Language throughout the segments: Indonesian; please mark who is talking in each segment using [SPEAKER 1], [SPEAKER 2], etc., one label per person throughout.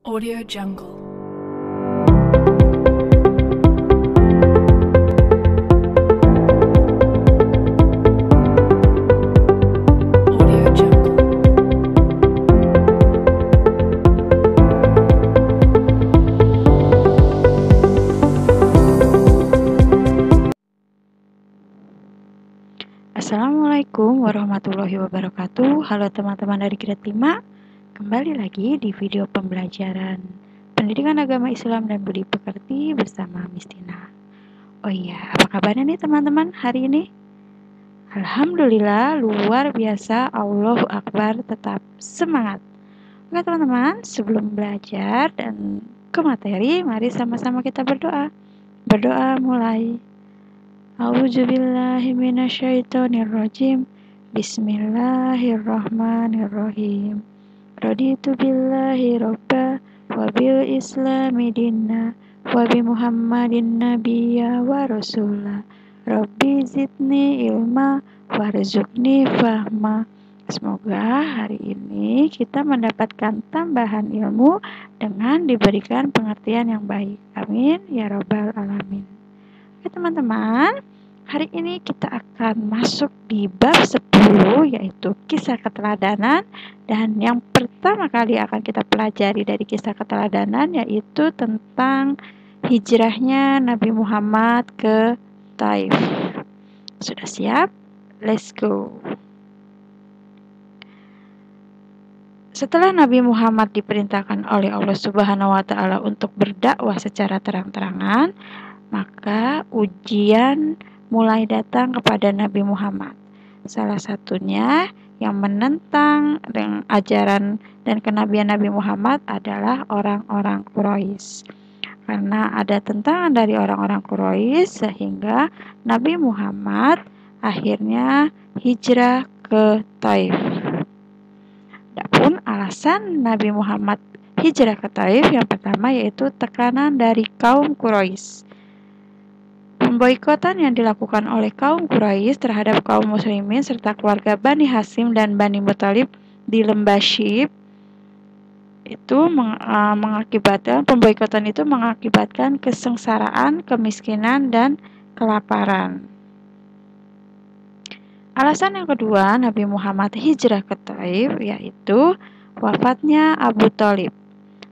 [SPEAKER 1] Audio Jungle. Audio Jungle.
[SPEAKER 2] Assalamualaikum warahmatullahi wabarakatuh. Halo teman-teman dari Grade 5. Kembali lagi di video pembelajaran Pendidikan Agama Islam dan Budi Pekerti bersama Miss Tina. Oh iya, apa kabarnya nih teman-teman hari ini? Alhamdulillah, luar biasa, Allahu Akbar, tetap semangat. Oke teman-teman, sebelum belajar dan ke materi, mari sama-sama kita berdoa. Berdoa mulai. A'udzubillahi minasyaitonirrajim. Bismillahirrahmanirrahim. Raditu billahi robba wa bil islami dinna wa bi muhammadin nabiyya wa rasulah. Rabbi zidni ilma warzuqni fahma. Semoga hari ini kita mendapatkan tambahan ilmu dengan diberikan pengertian yang baik. Amin ya rabbal alamin. Oke teman-teman, hari ini kita akan masuk di bab 10 yaitu kisah keteladanan, dan yang pertama kali akan kita pelajari dari kisah keteladanan yaitu tentang hijrahnya Nabi Muhammad ke Taif. Sudah siap? Let's go. Setelah Nabi Muhammad diperintahkan oleh Allah Subhanahu wa taala untuk berdakwah secara terang-terangan, maka ujian mulai datang kepada Nabi Muhammad. Salah satunya yang menentang dengan ajaran dan kenabian Nabi Muhammad adalah orang-orang Quraisy. Karena ada tentangan dari orang-orang Quraisy sehingga Nabi Muhammad akhirnya hijrah ke Taif. Adapun alasan Nabi Muhammad hijrah ke Taif yang pertama yaitu tekanan dari kaum Quraisy. Pemboikotan yang dilakukan oleh kaum Quraisy terhadap kaum muslimin serta keluarga Bani Hasyim dan Bani Muthalib di lembah Syib itu mengakibatkan kesengsaraan, kemiskinan, dan kelaparan. Alasan yang kedua Nabi Muhammad hijrah ke Taif yaitu wafatnya Abu Thalib.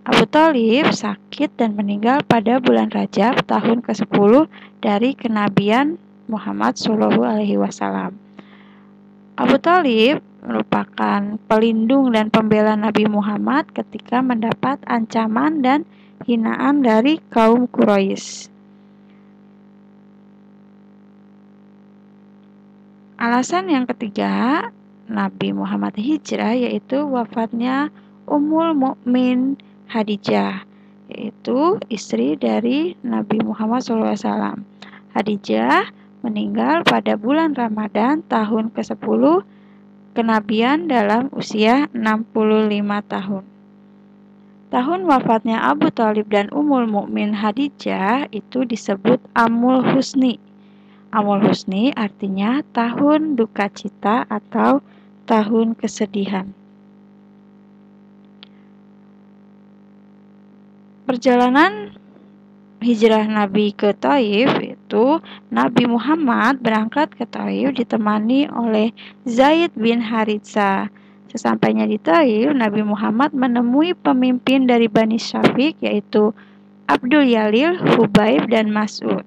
[SPEAKER 2] Abu Thalib sakit dan meninggal pada bulan Rajab tahun ke-10 dari kenabian Muhammad SAW. Abu Thalib merupakan pelindung dan pembela Nabi Muhammad ketika mendapat ancaman dan hinaan dari kaum Quraisy. Alasan yang ketiga Nabi Muhammad hijrah yaitu wafatnya Ummul Mukmin Khadijah, yaitu istri dari Nabi Muhammad SAW. Khadijah meninggal pada bulan Ramadan tahun ke-10 kenabian dalam usia 65 tahun. Tahun wafatnya Abu Thalib dan Ummul Mukmin Khadijah itu disebut Amul Husni. Amul Husni artinya tahun duka cita atau tahun kesedihan. Perjalanan hijrah Nabi ke Taif itu Nabi Muhammad berangkat ke Taif ditemani oleh Zaid bin Haritsah. Sesampainya di Taif, Nabi Muhammad menemui pemimpin dari Bani Syafiq yaitu Abdul Yalil, Hubaib, dan Mas'ud.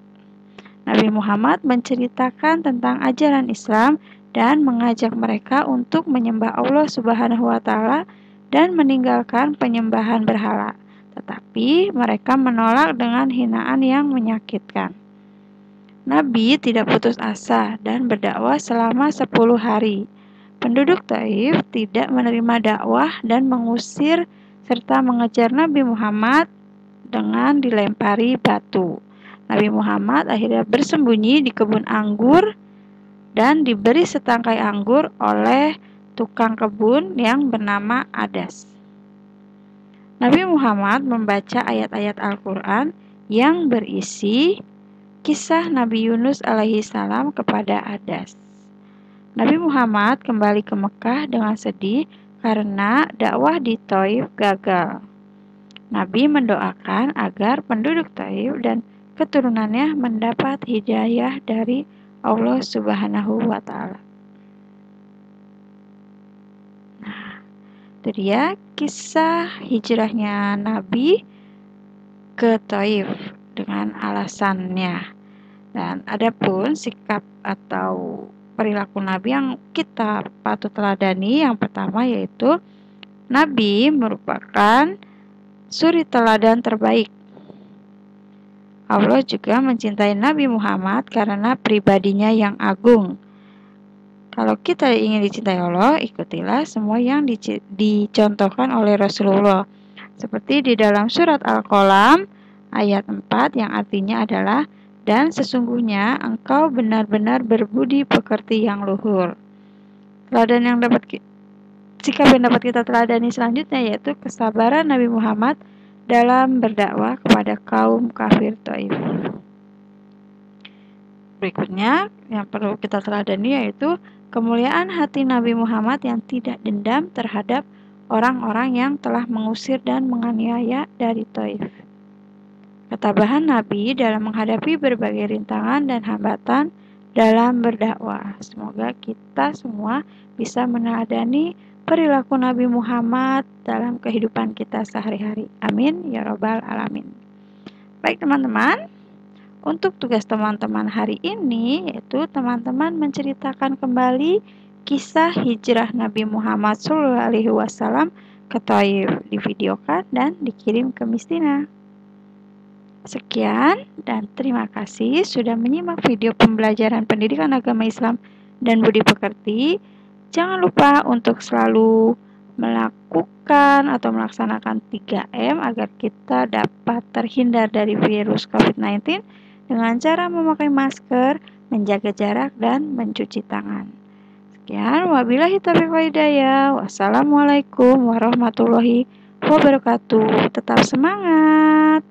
[SPEAKER 2] Nabi Muhammad menceritakan tentang ajaran Islam dan mengajak mereka untuk menyembah Allah Subhanahu wa taala dan meninggalkan penyembahan berhala. Tetapi mereka menolak dengan hinaan yang menyakitkan. Nabi tidak putus asa dan berdakwah selama 10 hari. Penduduk Taif tidak menerima dakwah dan mengusir serta mengejar Nabi Muhammad dengan dilempari batu. Nabi Muhammad akhirnya bersembunyi di kebun anggur dan diberi setangkai anggur oleh tukang kebun yang bernama Adas. Nabi Muhammad membaca ayat-ayat Al-Quran yang berisi kisah Nabi Yunus alaihissalam kepada Adas. Nabi Muhammad kembali ke Mekah dengan sedih karena dakwah di Taif gagal. Nabi mendoakan agar penduduk Taif dan keturunannya mendapat hidayah dari Allah Subhanahu wa Ta'ala. Nah, itu dia kisah hijrahnya Nabi ke Taif dengan alasannya. Dan adapun sikap atau perilaku Nabi yang kita patut teladani, yang pertama yaitu Nabi merupakan suri teladan terbaik. Allah juga mencintai Nabi Muhammad karena pribadinya yang agung. Kalau kita ingin dicintai Allah, ikutilah semua yang dicontohkan oleh Rasulullah. Seperti di dalam surat Al-Qalam ayat 4 yang artinya adalah, dan sesungguhnya engkau benar-benar berbudi pekerti yang luhur. Sikap yang dapat kita teladani selanjutnya yaitu kesabaran Nabi Muhammad dalam berdakwah kepada kaum kafir Taif. Berikutnya yang perlu kita teladani yaitu kemuliaan hati Nabi Muhammad yang tidak dendam terhadap orang-orang yang telah mengusir dan menganiaya dari Taif. Ketabahan Nabi dalam menghadapi berbagai rintangan dan hambatan dalam berdakwah. Semoga kita semua bisa meneladani perilaku Nabi Muhammad dalam kehidupan kita sehari-hari. Amin ya robbal alamin. Baik teman-teman, untuk tugas teman-teman hari ini yaitu teman-teman menceritakan kembali kisah hijrah Nabi Muhammad SAW ke Taif, divideokan dan dikirim ke Miss Tina. Sekian dan terima kasih sudah menyimak video pembelajaran pendidikan agama Islam dan budi pekerti. Jangan lupa untuk selalu melakukan atau melaksanakan 3M agar kita dapat terhindar dari virus COVID-19 dengan cara memakai masker, menjaga jarak, dan mencuci tangan. Sekian, wabillahi taufiq wal hidayah. Wassalamualaikum warahmatullahi wabarakatuh. Tetap semangat.